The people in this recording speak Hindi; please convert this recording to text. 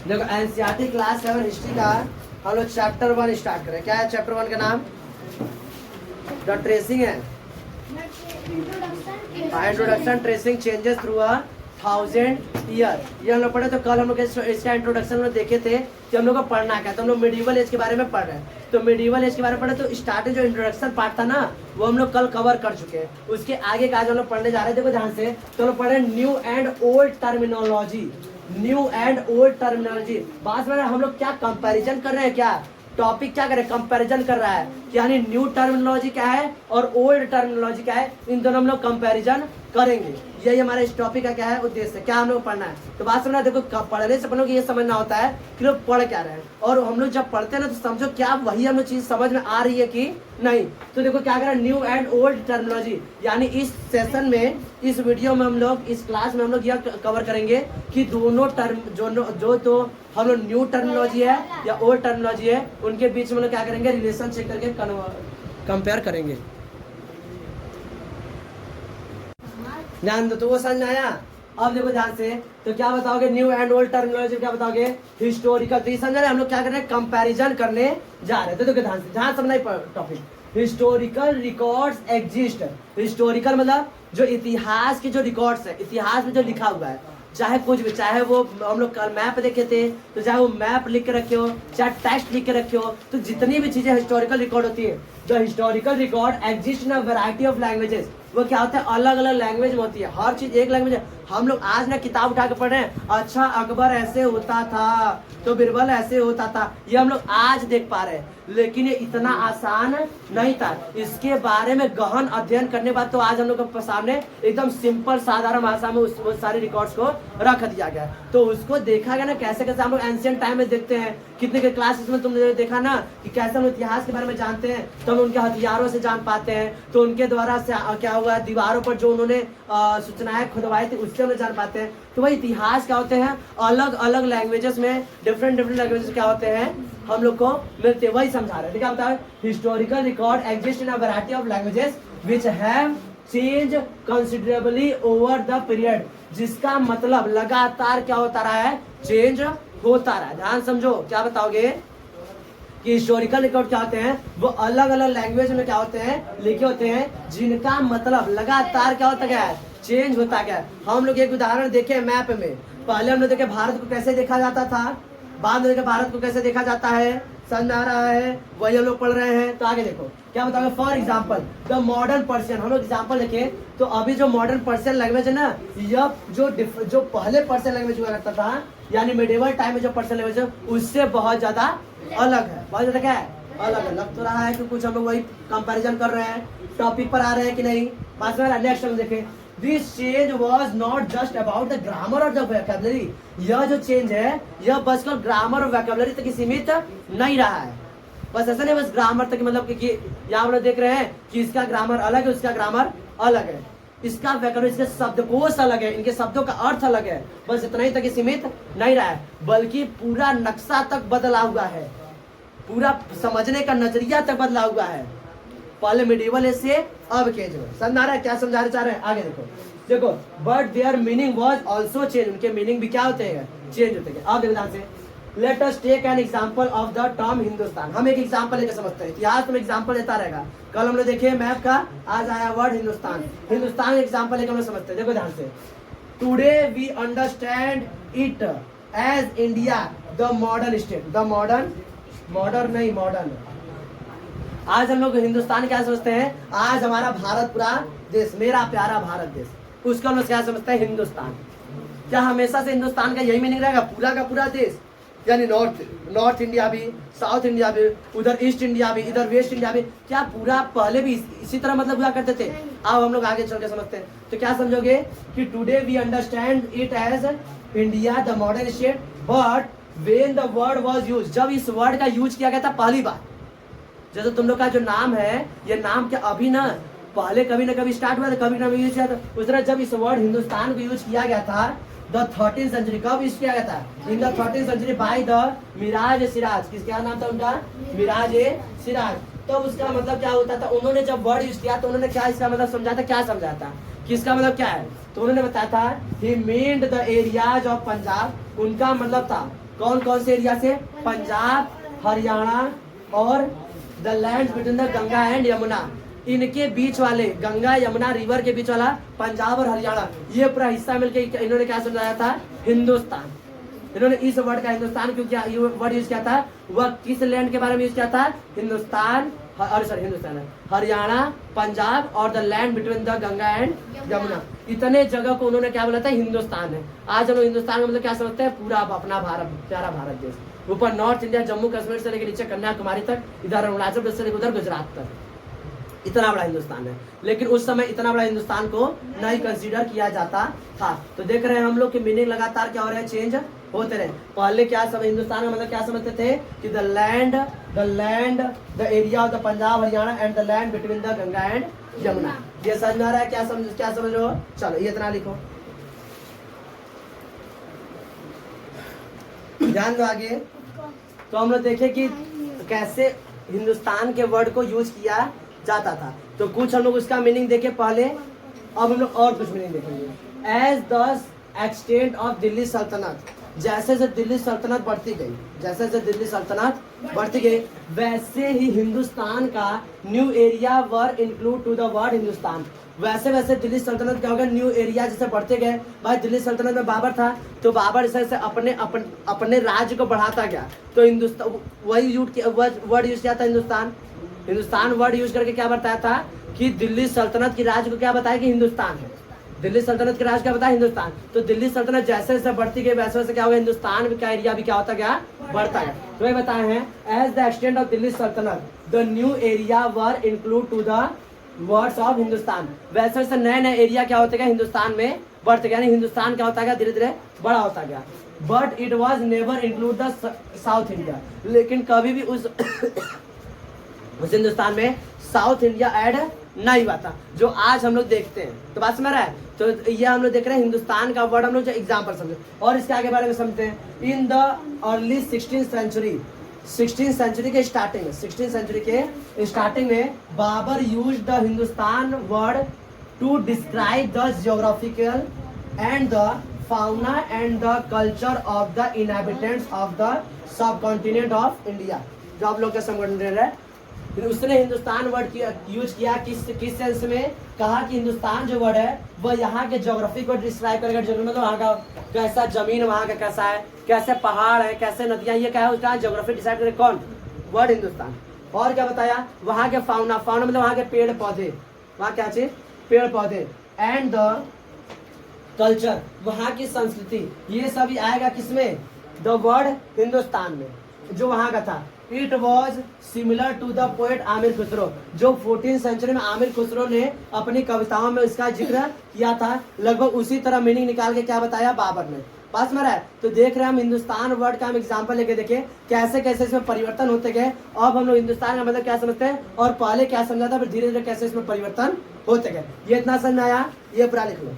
देखो एनसीईआरटी क्लास 7 हिस्ट्री का हम लोग चैप्टर 1 स्टार्ट करें। क्या है चैप्टर 1 का नाम? द ट्रेसिंग है, introduction tracing changes through 1000 year. ये हम लोग पढ़े। तो कल हम लोग इसका इंट्रोडक्शन में देखे थे कि हम लोग को पढ़ना क्या है। तो हम लोग मिडिवल एज के बारे में पढ़ रहे हैं। तो मिडिवल एज के बारे में पढ़े तो स्टार्टिंग जो इंट्रोडक्शन पार्ट था ना वो हम लोग कल कवर कर चुके हैं। उसके आगे का आज हम लोग पढ़ने जा रहे थे। देखो ध्यान से। तो हम लोग पढ़े new and old terminology. New and old terminology बात में हम लोग क्या कंपैरिजन कर रहे हैं, क्या टॉपिक क्या कर रहे हैं, कंपैरिजन कर रहा है। यानी न्यू टर्मिनोलॉजी क्या है और ओल्ड टर्मिनोलॉजी क्या है, इन दोनों हम लोग कंपैरिजन करेंगे। यही हमारा इस टॉपिक का क्या है उद्देश्य, क्या हम लोग पढ़ना है। तो बात सुनना, देखो पढ़ने से अपन लोग ये समझना होता है कि लोग पढ़ क्या रहे हैं, और हम लोग जब पढ़ते हैं ना तो समझो क्या वही हम लोग चीज समझ में आ रही है कि नहीं। तो देखो क्या कर रहा है, न्यू एंड ओल्ड टर्मिनोलॉजी। यानी इस सेशन में, इस वीडियो में हम लोग, इस क्लास में हम लोग यह कवर करेंगे कि दोनों टर्म जो तो हम लोग न्यू टर्मिनोलॉजी है या ओल्ड टर्मिनोलॉजी है उनके बीच में लोग क्या करेंगे, रिलेशन चेक करके कंपेयर करेंगे। ध्यान दो। तो वो समझ आया। अब देखो ध्यान से। तो क्या बताओगे, न्यू एंड ओल्ड टर्मिनोलॉजी क्या बताओगे, हिस्टोरिकल। तो ये समझ रहे हम लोग क्या कर रहे हैं, कंपैरिजन करने जा रहे हैं। तो देखो ध्यान से, ध्यान समझना topic. Historical records exist. Historical मतलब जो इतिहास के जो रिकॉर्ड्स है, इतिहास में जो लिखा हुआ है, चाहे कुछ भी, चाहे वो हम लोग कल मैप देखे थे तो चाहे वो मैप लिख के रखे हो, चाहे टेक्स्ट लिख के रखे हो, तो जितनी भी चीजें हिस्टोरिकल रिकॉर्ड होती है, जो historical record exist in a variety of languages. वो क्या होता है, अलग अलग लैंग्वेज में होती है। हर चीज एक लैंग्वेज है। हम लोग आज ना किताब उठा के पढ़ रहे हैं, अच्छा अकबर ऐसे होता था तो बिरबल ऐसे होता था, ये हम लोग आज देख पा रहे हैं। लेकिन ये इतना आसान नहीं था। इसके बारे में गहन अध्ययन करने बाद तो आज हम लोग के सामने एकदम सिंपल साधारण भाषा में उस सारे रिकॉर्ड्स को रख दिया गया। तो उसको देखा गया ना कैसे कैसे हम लोग एंशिएंट टाइम में देखते हैं। कितने के क्लासेस में तुमने देखा ना कि कैसे हम इतिहास के बारे में जानते हैं, तो हम उनके हथियारों से जान पाते हैं। तो उनके द्वारा से क्या हुआ, दीवारों पर जो उन्होंने सूचनाएं खुदवाई थी उससे हम जान पाते हैं। तो वही इतिहास क्या होते हैं, अलग अलग लैंग्वेजेस में डिफरेंट लैंग्वेजेस क्या होते हैं हम लोग को मिलते, वही समझा रहे हैं। क्या बताओ, historical record exist in a variety of languages which have change considerably over the period. जिसका मतलब लगातार क्या होता रहा है, चेंज होता रहा है। ध्यान समझो, क्या बताओगे कि हिस्टोरिकल रिकॉर्ड क्या होते हैं, वो अलग अलग लैंग्वेज में क्या होते हैं, लिखे होते हैं, जिनका मतलब लगातार क्या होता गया है, चेंज होता गया। हम लोग एक उदाहरण देखे मैप में। पहले हम लोग देखे भारत को कैसे देखा जाता था, बाद में देखे भारत को कैसे देखा जाता है, समझ आ रहा है, वही हम लोग पढ़ रहे हैं। तो आगे देखो क्या बताओगे, for example the modern Persian. हम लोग एग्जाम्पल देखे तो अभी जो मॉडर्न पर्शियन लैंग्वेज है ना, यह जो पहले पर्शियन लैंग्वेज हुआ करता था, यानी मिडिवल टाइम में जो पर्शियन लैंग्वेज है उससे बहुत ज्यादा अलग है। बहुत ज्यादा क्या है, अलग है। लग तो रहा है कि कुछ हम लोग वही कंपैरिजन कर रहे हैं, टॉपिक पर आ रहे हैं कि नहीं। पास में नेक्स्ट हम देखें, this change was not just about the grammar और द वोकैबुलरी। यह जो चेंज है यह बस ग्रामर और वोकैबुलरी तक सीमित नहीं रहा है। बस ऐसा नहीं बस ग्रामर तक, मतलब कि यहाँ हम लोग देख रहे हैं कि इसका ग्रामर अलग है, उसका ग्रामर अलग है, इसका वोकैबुलरी, इसके शब्दकोश अलग है, इनके शब्दों का अर्थ अलग है। बस इतना ही तक सीमित नहीं रहा है, बल्कि पूरा नक्शा तक बदला हुआ है, पूरा समझने का नजरिया तक बदला हुआ है। पहले मिडिवल एज से अब के जो समझा रहा है, क्या समझाना चाह रहे हैं आगे देखो। But there meaning was also change. उनके मीनिंग भी क्या होते हैं, चेंज होते हैं। अब देखो ध्यान से, let us take an example of the term Hindustan. हम एक एग्जांपल लेकर समझते हैं, इतिहास में एग्जांपल देता रहेगा। कल हम लोग देखे मैप का, आज आया वर्ड हिंदुस्तान। हिंदुस्तान एग्जांपल लेकर हम लोग समझते हैं। देखो ध्यान से, today we understand it as India the modern state. The modern आज हम लोग हिंदुस्तान क्या समझते हैं, आज हमारा भारत पूरा देश, मेरा प्यारा भारत देश, उसको हम लोग क्या समझते हैं, हिंदुस्तान। क्या हमेशा से हिंदुस्तान का यही मीनिंग रहेगा, पूरा का पूरा देश? यानी नॉर्थ इंडिया भी, साउथ इंडिया भी, उधर ईस्ट इंडिया भी, इधर वेस्ट इंडिया भी, क्या पूरा पहले भी इसी तरह मतलब हुआ करते थे? अब हम लोग आगे चल के समझते हैं। तो क्या समझोगे कि today we understand it as India the modern state, but when the word was used, जब इस वर्ड का यूज किया गया था पहली बार, जैसे तुम लोग का जो नाम है, ये नाम क्या अभी ना पहले कभी ना कभी स्टार्ट हुआ था, कभी ना कभी यूज किया था। उस तरह जब इस वर्ड हिंदुस्तान को यूज किया गया था द 13th सेंचुरी, कब यूज किया गया था? In the 13th century by the Miraj Siraj. किसका नाम था उनका? मिराज सिराज। तो उसका मतलब क्या होता था, उन्होंने जब वर्ड यूज किया तो उन्होंने क्या इसका मतलब समझा था, क्या समझाया था, किसका मतलब क्या है? तो उन्होंने बताया था he meant the areas of Punjab. उनका मतलब था कौन कौन से एरिया से? पंजाब, हरियाणा और the land between the Ganga and Yamuna, इनके बीच वाले गंगा यमुना रिवर के बीच वाला पंजाब और हरियाणा, ये पूरा हिस्सा मिलकर इन्होंने क्या समझाया था? हिंदुस्तान। इन्होंने इस वर्ड का हिंदुस्तान क्यों क्या वर्ड यूज किया था? वह किस लैंड के बारे में यूज किया था? हिंदुस्तान, हिंदुस्तान है हरियाणा, पंजाब और the land between the Ganga and Yamuna, इतने जगह को उन्होंने क्या बोला था? हिंदुस्तान है। आज हम लोग हिंदुस्तान का मतलब क्या समझते हैं? पूरा अपना भारत, प्यारा भारत देश, ऊपर नॉर्थ इंडिया, जम्मू कश्मीर से लेकर नीचे कन्याकुमारी तक, इधर अरुणाचल प्रदेश से लेकर उधर गुजरात तक, इतना बड़ा हिंदुस्तान है। लेकिन उस समय इतना बड़ा हिंदुस्तान को नहीं कंसीडर किया जाता था। तो देख रहे हैं हम लोग कि मीनिंग लगातार क्या हो रहे हैं? चेंज होते रहे। पहले क्या सब हिंदुस्तान का मतलब क्या समझते थे? कि the land the area of the Punjab Haryana and the land between the Ganga and Yamuna. ये समझ में आ रहा है? क्या समझ रहे हो? चलो ये इतना लिखो, ध्यान दो आगे। तो हम लोग देखे कि कैसे हिंदुस्तान के वर्ड को यूज किया जाता था। तो कुछ हम लोग उसका मीनिंग देखे पहले, अब हम लोग और कुछ मीनिंग देखेंगे। As the extent of Delhi Sultanat, जैसे जैसे दिल्ली सल्तनत बढ़ती गई, जैसे जैसे दिल्ली सल्तनत बढ़ती गई, वैसे ही हिंदुस्तान का new area were include to the word Hindustan. वैसे वैसे दिल्ली सल्तनत क्या होगा? न्यू एरिया जैसे बढ़ते गए। भाई दिल्ली सल्तनत में बाबर था, तो बाबर जैसे अपने राज्य को बढ़ाता गया, तो हिंदुस्तान वही वर्ड यूज किया था हिंदुस्तान वर्ड यूज करके क्या बताया था? कि दिल्ली सल्तनत की राज्य को क्या बताया? कि हिंदुस्तान है। दिल्ली सल्तनत के राज्य क्या बताया? हिंदुस्तान। तो दिल्ली सल्तनत जैसे जैसे बढ़ती गई वैसे वैसे क्या होगा? हिंदुस्तान का एरिया भी क्या होता गया? बढ़ता गया। तो ये बताए हैं as the extent of Delhi Sultanate the new area were include to the words of Hindustan. वैसे वैसे नए नए एरिया क्या होते गए? हिंदुस्तान में बढ़ते गया, यानी हिंदुस्तान क्या होता गया? धीरे धीरे बड़ा होता गया। But it was never include the south India, लेकिन कभी भी उस हिंदुस्तान में साउथ इंडिया ऐड नहीं हुआ था, जो आज हम लोग देखते हैं। तो बात समझ रहा है? तो ये हम लोग देख रहे हैं हिंदुस्तान का वर्ड, हम लोग जो एग्जाम्पल समझे और इसके आगे बारे में समझते हैं। In the early 16th century के स्टार्टिंग में Babur use the Hindustan word to describe the geographical and the fauna and the culture of the inhabitants of the subcontinent of India, जो आप लोग का सब कॉन्टिनेंट है। फिर उसने हिंदुस्तान वर्ड यूज किया किस सेंस में? कहा कि हिंदुस्तान जो वर्ड है वह यहाँ के ज्योग्राफी को डिस्क्राइब करेगा, मतलब वहाँ का कैसा जमीन, वहाँ का कैसा है, कैसे पहाड़ है, कैसे नदियाँ, ये क्या है उसका ज्योग्राफी डिसाइड करेगा कौन? वर्ड हिंदुस्तान। और क्या बताया? वहाँ के फाउना मतलब वहाँ के पेड़ पौधे, वहाँ क्या चीज? पेड़ पौधे। एंड द कल्चर, वहाँ की संस्कृति, ये सभी आएगा किसमें? द वर्ड हिंदुस्तान में, जो वहाँ का था। It was similar to the poet Amir Khusro, जो 14th सेंचुरी में आमिर खुसरो ने अपनी कविताओं में इसका जिक्र किया था। लगभग उसी तरह मीनिंग निकाल के क्या बताया बाबर ने। पास में रहा है? तो देख रहे हैं हम हिंदुस्तान वर्ड का हम एग्जाम्पल लेके देखे कैसे कैसे इसमें परिवर्तन होते गए। अब हम लोग हिंदुस्तान का मतलब क्या समझते हैं और पहले क्या समझा था, फिर धीरे धीरे कैसे इसमें परिवर्तन होते गए। ये इतना समझ में आया? ये पूरा लिख लो।